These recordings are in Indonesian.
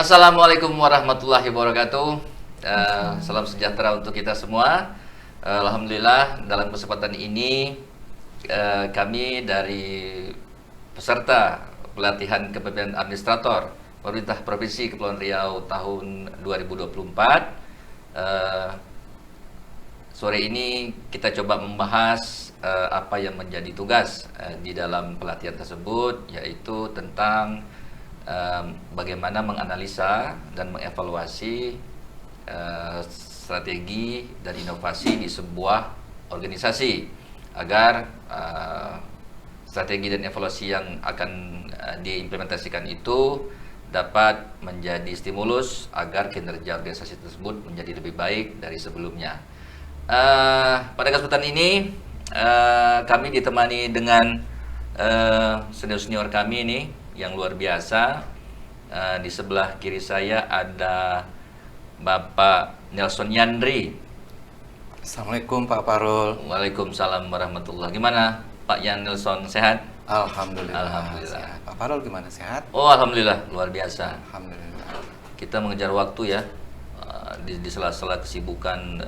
Assalamualaikum warahmatullahi wabarakatuh. Salam sejahtera untuk kita semua. Alhamdulillah dalam kesempatan ini kami dari peserta pelatihan kepemimpinan administrator Pemerintah Provinsi Kepulauan Riau tahun 2024. Sore ini kita coba membahas apa yang menjadi tugas di dalam pelatihan tersebut, yaitu tentang bagaimana menganalisa dan mengevaluasi strategi dan inovasi di sebuah organisasi agar strategi dan evaluasi yang akan diimplementasikan itu dapat menjadi stimulus agar kinerja organisasi tersebut menjadi lebih baik dari sebelumnya. Pada kesempatan ini kami ditemani dengan senior-senior kami ini yang luar biasa. Di sebelah kiri saya ada Bapak Nelson Yandri. Assalamualaikum Pak Parul. Waalaikumsalam warahmatullahi. Gimana Pak Yan Nelson, sehat? Alhamdulillah. Alhamdulillah. Sehat. Pak Parul gimana, sehat? Oh, alhamdulillah, luar biasa. Alhamdulillah. Kita mengejar waktu ya, di sela-sela kesibukan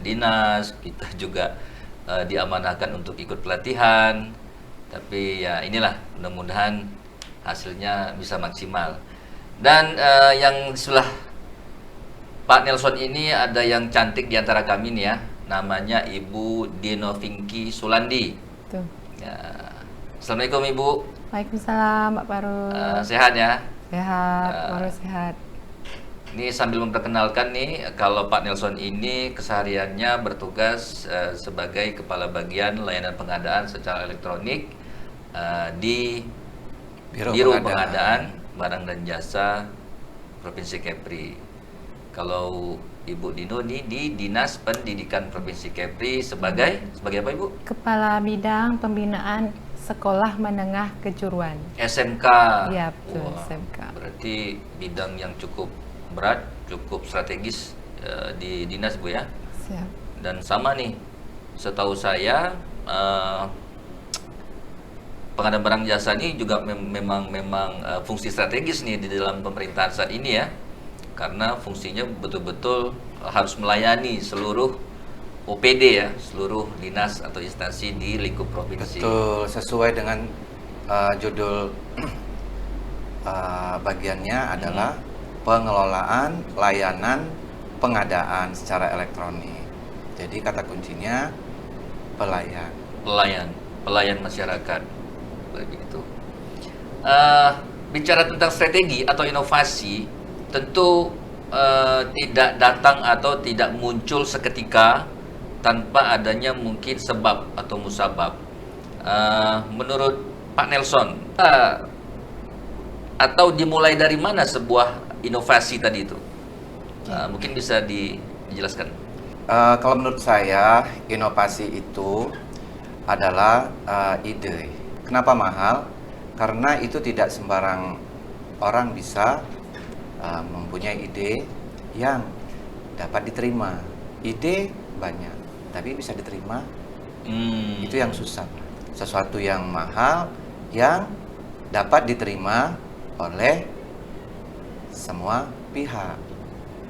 dinas. Kita juga diamanahkan untuk ikut pelatihan. Tapi ya inilah, mudah-mudahan hasilnya bisa maksimal. Dan yang sebelah Pak Nelson ini ada yang cantik di antara kami nih ya, namanya Ibu Dino Vinky Sulandi. Tuh. Ya. Assalamualaikum Ibu. Waalaikumsalam Pak Parul. Sehat ya? Sehat, Parul sehat. Ini sambil memperkenalkan nih, kalau Pak Nelson ini kesehariannya bertugas sebagai Kepala Bagian Layanan Pengadaan secara elektronik di Biro Pengadaan Barang dan Jasa Provinsi Kepri. Kalau Ibu Dino ini di Dinas Pendidikan Provinsi Kepri sebagai apa Ibu? Kepala Bidang Pembinaan Sekolah Menengah Kejuruan. SMK. Iya, betul, Wah, SMK. berarti bidang yang cukup berat, cukup strategis di dinas Bu ya. Siap. Dan sama nih, setahu saya pengadaan barang jasa ini juga memang fungsi strategis nih di dalam pemerintahan saat ini ya, karena fungsinya betul-betul harus melayani seluruh OPD ya, seluruh dinas atau instansi di lingkup provinsi. Betul, sesuai dengan judul bagiannya adalah pengelolaan layanan pengadaan secara elektronik. Jadi kata kuncinya pelayan masyarakat. Begitu. Bicara tentang strategi atau inovasi, tentu tidak datang atau tidak muncul seketika tanpa adanya mungkin sebab atau musabab. Menurut Pak Nelson, atau dimulai dari mana sebuah inovasi tadi itu? Mungkin bisa dijelaskan. Kalau menurut saya, inovasi itu adalah ide. Kenapa mahal? Karena itu tidak sembarang orang bisa mempunyai ide yang dapat diterima. Ide banyak, tapi bisa diterima itu yang susah. Sesuatu yang mahal yang dapat diterima oleh semua pihak.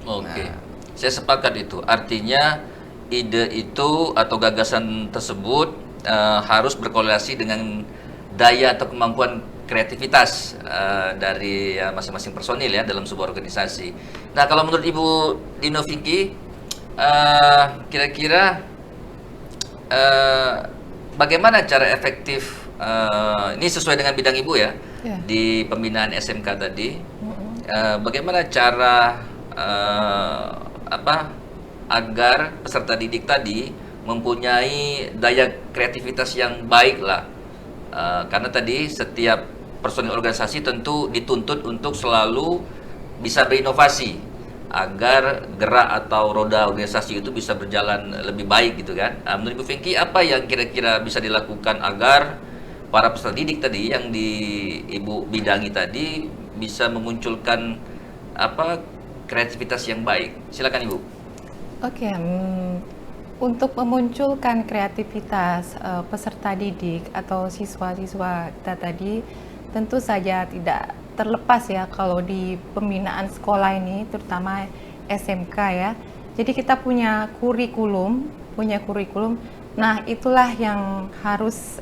Oke, Nah, saya sepakat itu. Artinya ide itu atau gagasan tersebut harus berkorelasi dengan daya atau kemampuan kreativitas dari masing-masing personil ya dalam sebuah organisasi. Nah, kalau menurut Ibu Dino Vinky, kira-kira bagaimana cara efektif, ini sesuai dengan bidang Ibu ya, Ya. di pembinaan SMK tadi, bagaimana cara agar peserta didik tadi mempunyai daya kreativitas yang baik lah. Karena tadi setiap personil organisasi tentu dituntut untuk selalu bisa berinovasi agar gerak atau roda organisasi itu bisa berjalan lebih baik gitu kan. Menurut Ibu Vinky, apa yang kira-kira bisa dilakukan agar para peserta didik tadi yang di Ibu bidangi tadi bisa memunculkan kreativitas yang baik? Silakan Ibu. Oke, untuk memunculkan kreativitas peserta didik atau siswa-siswa kita tadi, tentu saja tidak terlepas ya kalau di pembinaan sekolah ini, terutama SMK ya. Jadi kita punya kurikulum. Nah, itulah yang harus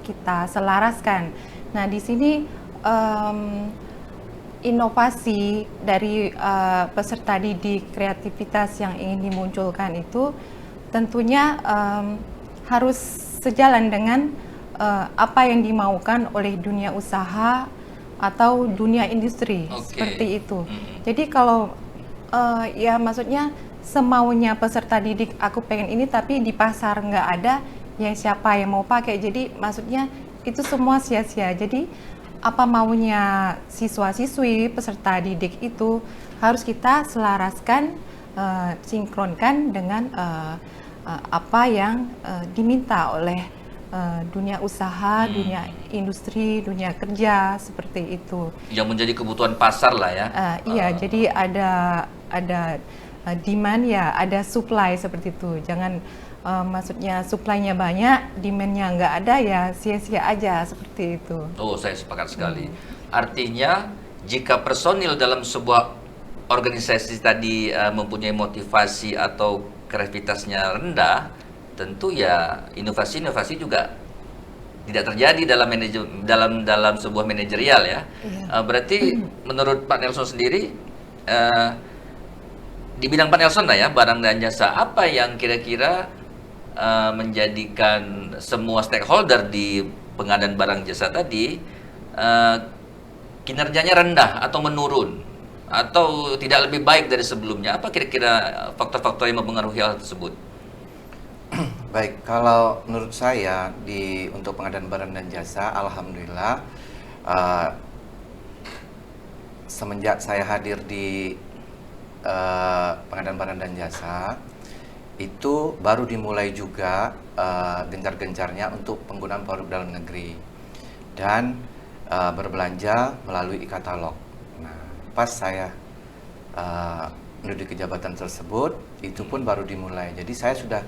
kita selaraskan. Nah, di sini inovasi dari peserta didik, kreativitas yang ingin dimunculkan itu tentunya harus sejalan dengan apa yang dimaukan oleh dunia usaha atau dunia industri, seperti itu. Jadi kalau ya maksudnya semaunya peserta didik, aku pengen ini tapi di pasar nggak ada, ya siapa yang mau pakai? Jadi maksudnya itu semua sia-sia. Jadi apa maunya siswa-siswi peserta didik itu harus kita selaraskan, sinkronkan dengan apa yang diminta oleh dunia usaha, dunia industri, dunia kerja, seperti itu. Yang menjadi kebutuhan pasar lah ya. Iya, jadi ada demand ya, ada supply seperti itu. Jangan maksudnya supply-nya banyak, demand-nya nggak ada ya sia-sia aja seperti itu. Oh, saya sepakat sekali. Artinya jika personil dalam sebuah organisasi tadi mempunyai motivasi atau kreativitasnya rendah, tentu ya inovasi-inovasi juga tidak terjadi dalam sebuah manajerial ya. Iya. Berarti menurut Pak Nelson sendiri, di bidang Pak Nelson lah ya, barang dan jasa, apa yang kira-kira menjadikan semua stakeholder di pengadaan barang jasa tadi kinerjanya rendah atau menurun atau tidak lebih baik dari sebelumnya? Apa kira-kira faktor-faktor yang mempengaruhi hal tersebut? Baik, kalau menurut saya untuk pengadaan barang dan jasa, alhamdulillah semenjak saya hadir di pengadaan barang dan jasa itu baru dimulai juga gencar-gencarnya untuk penggunaan produk dalam negeri dan berbelanja melalui e-katalog. Nah, pas saya menduduki jabatan tersebut, itu pun baru dimulai. Jadi saya sudah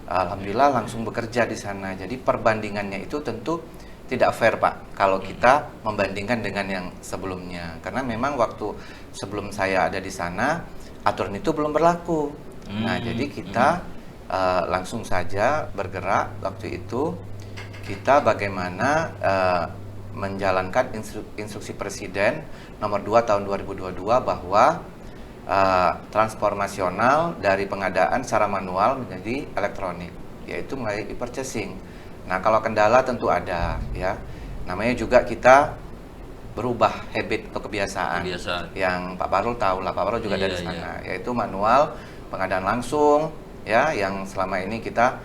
alhamdulillah langsung bekerja di sana. Jadi perbandingannya itu tentu tidak fair, Pak, kalau kita membandingkan dengan yang sebelumnya. Karena memang waktu sebelum saya ada di sana, aturan itu belum berlaku. Nah, jadi kita langsung saja bergerak waktu itu. Kita bagaimana menjalankan instruksi Presiden nomor 2 tahun 2022 bahwa transformasional dari pengadaan secara manual menjadi elektronik, yaitu melalui e-purchasing. Nah, kalau kendala tentu ada ya. Namanya juga kita berubah habit atau kebiasaan. Yang Pak Parul tahu lah, Pak Parul juga dari sana, yaitu manual, pengadaan langsung ya, yang selama ini kita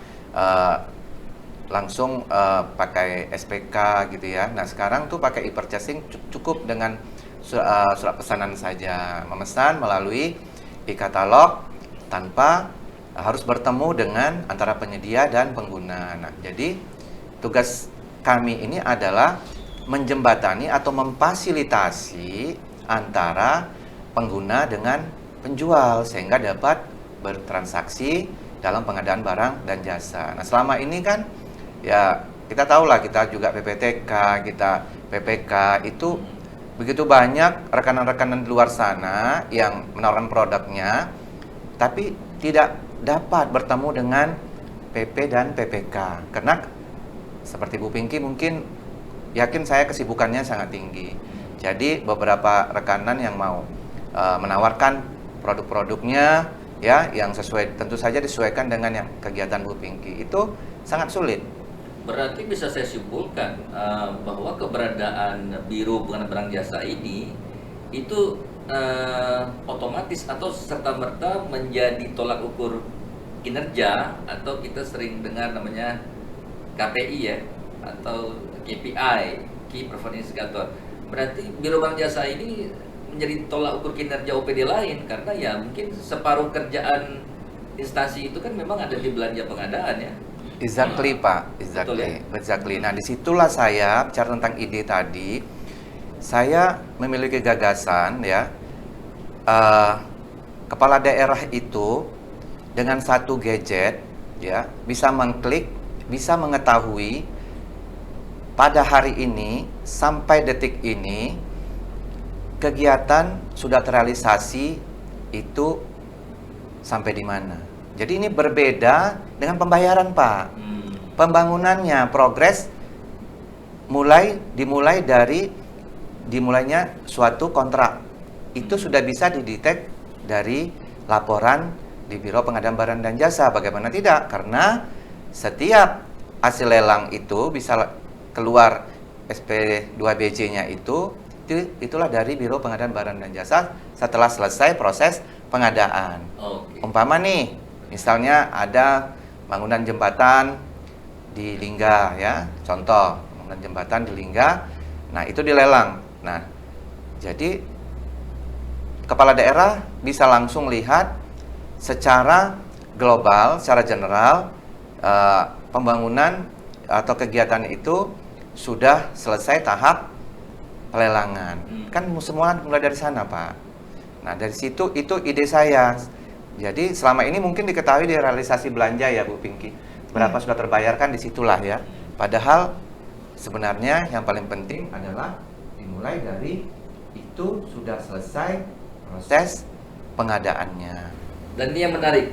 langsung pakai SPK gitu ya. Nah, sekarang tuh pakai e-purchasing, cukup dengan surat pesanan saja, memesan melalui e-katalog tanpa harus bertemu dengan antara penyedia dan pengguna. Nah, jadi tugas kami ini adalah menjembatani atau memfasilitasi antara pengguna dengan penjual sehingga dapat bertransaksi dalam pengadaan barang dan jasa. Nah, selama ini kan ya kita tahulah, kita juga PPTK, kita PPK, itu begitu banyak rekanan-rekanan di luar sana yang menawarkan produknya tapi tidak dapat bertemu dengan PP dan PPK. Karena seperti Bu Pinky mungkin yakin saya kesibukannya sangat tinggi. Jadi beberapa rekanan yang mau menawarkan produk-produknya ya yang sesuai, tentu saja disesuaikan dengan yang kegiatan Bu Pinky, itu sangat sulit. Berarti bisa saya simpulkan bahwa keberadaan Biro Pengadaan Barang Jasa ini itu otomatis atau serta-merta menjadi tolak ukur kinerja, atau kita sering dengar namanya KPI ya, atau KPI, Key Performance Indicator. Berarti Biro Barang Jasa ini menjadi tolak ukur kinerja OPD lain, karena ya mungkin separuh kerjaan instansi itu kan memang ada di belanja pengadaan ya. Exactly, Pak. Exactly. Nah, disitulah saya bicara tentang ide tadi. Saya memiliki gagasan ya, kepala daerah itu dengan satu gadget ya bisa mengklik, bisa mengetahui pada hari ini sampai detik ini kegiatan sudah terrealisasi itu sampai di mana. Jadi ini berbeda dengan pembayaran, Pak. Pembangunannya, progres dimulainya suatu kontrak. Itu sudah bisa didetek dari laporan di Biro Pengadaan Barang dan Jasa. Bagaimana tidak? Karena setiap hasil lelang itu bisa keluar SP2BJ-nya itulah dari Biro Pengadaan Barang dan Jasa setelah selesai proses pengadaan. Umpama nih, misalnya ada bangunan jembatan di Lingga ya, contoh bangunan jembatan di Lingga, nah itu dilelang. Nah, jadi kepala daerah bisa langsung lihat secara global, secara general pembangunan atau kegiatan itu sudah selesai tahap pelelangan. Kan semua mulai dari sana, Pak. Nah, dari situ itu ide saya. Jadi selama ini mungkin diketahui di realisasi belanja ya, Bu Pinky. Berapa sudah terbayarkan di situlah ya. Padahal sebenarnya yang paling penting adalah dimulai dari itu sudah selesai proses pengadaannya. Dan ini yang menarik,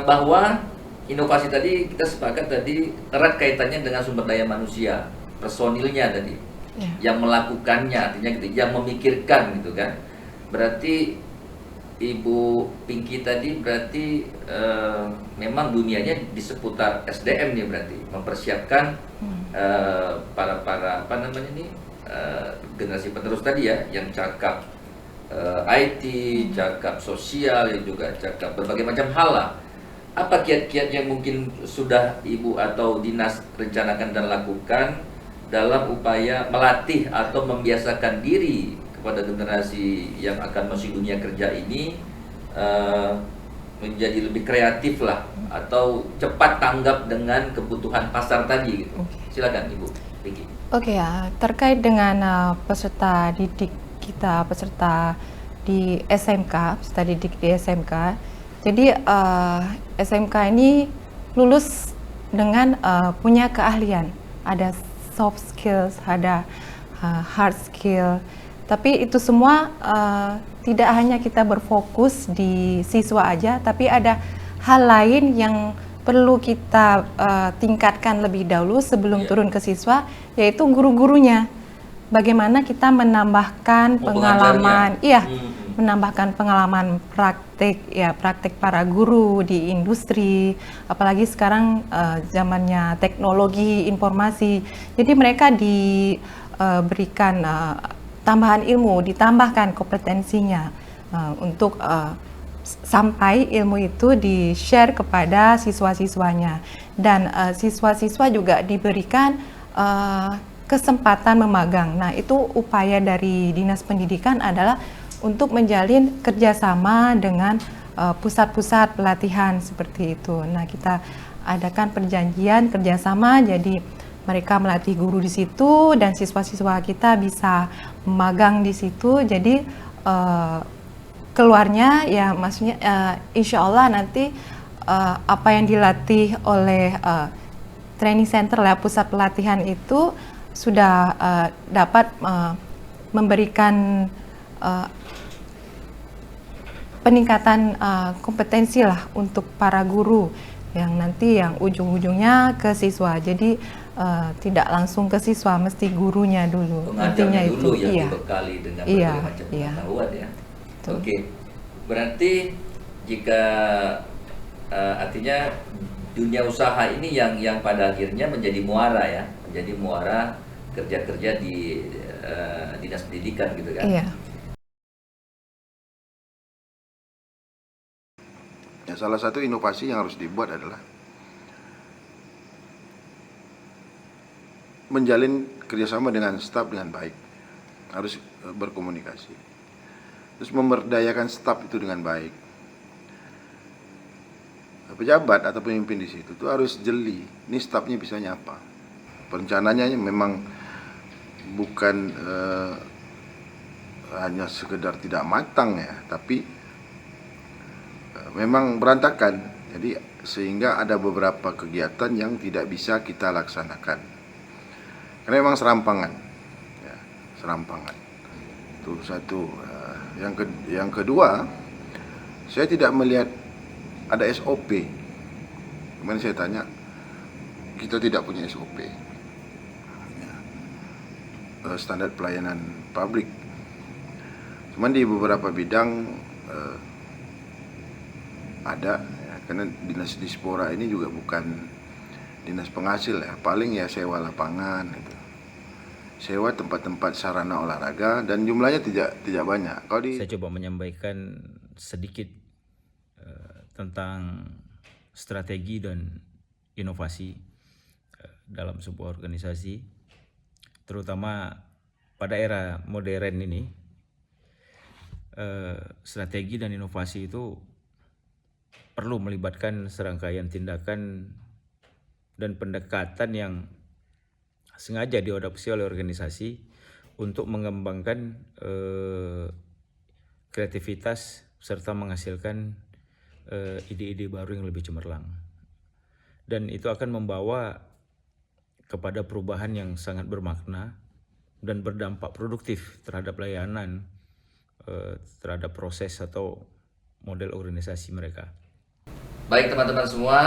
bahwa inovasi tadi kita sepakat tadi erat kaitannya dengan sumber daya manusia, personilnya tadi, yang melakukannya, artinya gitu, yang memikirkan gitu kan. Berarti Ibu Pinky tadi berarti memang dunianya di seputar SDM nih, berarti mempersiapkan para apa namanya nih generasi penerus tadi ya, yang cakap IT, cakap sosial, yang juga cakap berbagai macam hal lah. Apa kiat-kiat yang mungkin sudah Ibu atau dinas rencanakan dan lakukan dalam upaya melatih atau membiasakan diri kepada generasi yang akan masuk dunia kerja ini menjadi lebih kreatif lah, atau cepat tanggap dengan kebutuhan pasar tadi gitu. Silakan Ibu Pinky. Oke ya, terkait dengan peserta didik kita, peserta di SMK, peserta didik di SMK. Jadi SMK ini lulus dengan punya keahlian, ada soft skills, ada hard skill. Tapi itu semua tidak hanya kita berfokus di siswa aja, tapi ada hal lain yang perlu kita tingkatkan lebih dahulu sebelum turun ke siswa, yaitu guru-gurunya. Bagaimana kita menambahkan pengalaman, menambahkan pengalaman praktek para guru di industri, apalagi sekarang zamannya teknologi informasi. Jadi mereka diberikan tambahan ilmu, ditambahkan kompetensinya untuk sampai ilmu itu di-share kepada siswa-siswanya. Dan siswa-siswa juga diberikan kesempatan memagang. Nah, itu upaya dari Dinas Pendidikan adalah untuk menjalin kerjasama dengan pusat-pusat pelatihan seperti itu. Nah, kita adakan perjanjian kerjasama, jadi mereka melatih guru di situ dan siswa-siswa kita bisa magang di situ. Jadi keluarnya ya, maksudnya insya Allah nanti apa yang dilatih oleh training center lah, pusat pelatihan itu sudah dapat memberikan peningkatan kompetensi lah untuk para guru yang nanti yang ujung-ujungnya ke siswa. Jadi tidak langsung ke siswa, mesti gurunya dulu. Pengajarnya dulu yang dibekali dengan berbagai macam pengetahuan ya. Oke, berarti jika artinya dunia usaha ini yang pada akhirnya menjadi muara ya, menjadi muara kerja-kerja di dinas pendidikan gitu kan. Iya. Ya, salah satu inovasi yang harus dibuat adalah menjalin kerjasama dengan staf dengan baik, harus berkomunikasi, terus memberdayakan staf itu dengan baik. Pejabat atau pemimpin di situ tuh harus jeli, ini stafnya bisa nyapa. Perencanaannya memang bukan hanya sekedar tidak matang ya, tapi memang berantakan. Jadi sehingga ada beberapa kegiatan yang tidak bisa kita laksanakan karena memang serampangan ya, serampangan. Itu satu. Yang kedua, saya tidak melihat ada SOP. Kemarin saya tanya, kita tidak punya SOP. Standar pelayanan publik. Cuman di beberapa bidang ada, ya, karena dinas dispora ini juga bukan dinas penghasil ya, paling ya sewa lapangan gitu. Sewa tempat-tempat sarana olahraga dan jumlahnya tidak banyak. Kalau di Saya coba menyampaikan sedikit tentang strategi dan inovasi dalam sebuah organisasi, terutama pada era modern ini. Strategi dan inovasi itu perlu melibatkan serangkaian tindakan dan pendekatan yang sengaja diadopsi oleh organisasi untuk mengembangkan kreativitas serta menghasilkan ide-ide baru yang lebih cemerlang. Dan itu akan membawa kepada perubahan yang sangat bermakna dan berdampak produktif terhadap layanan, terhadap proses atau model organisasi mereka. Baik teman-teman semua,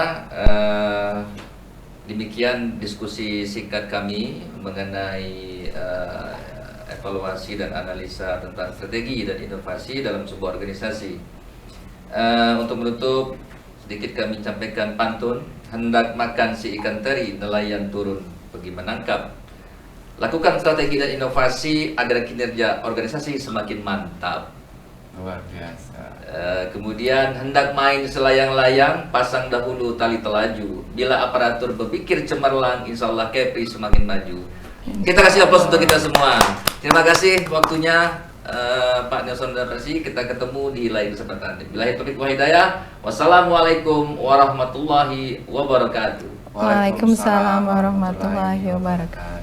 demikian diskusi singkat kami mengenai evaluasi dan analisa tentang strategi dan inovasi dalam sebuah organisasi. Untuk menutup, sedikit kami sampaikan pantun, hendak makan si ikan teri, nelayan turun pergi menangkap. Lakukan strategi dan inovasi agar kinerja organisasi semakin mantap. Luar biasa. Kemudian hendak main selayang-layang, pasang dahulu tali telaju. Bila aparatur berpikir cemerlang, insya Allah Kepri semakin maju. Kita kasih aplaus untuk kita semua. Terima kasih waktunya Pak Nelson dan Persi. Kita ketemu di lain kesempatan. Billahi taufiq wal hidayah. Wassalamualaikum warahmatullahi wabarakatuh. Waalaikumsalam warahmatullahi wabarakatuh.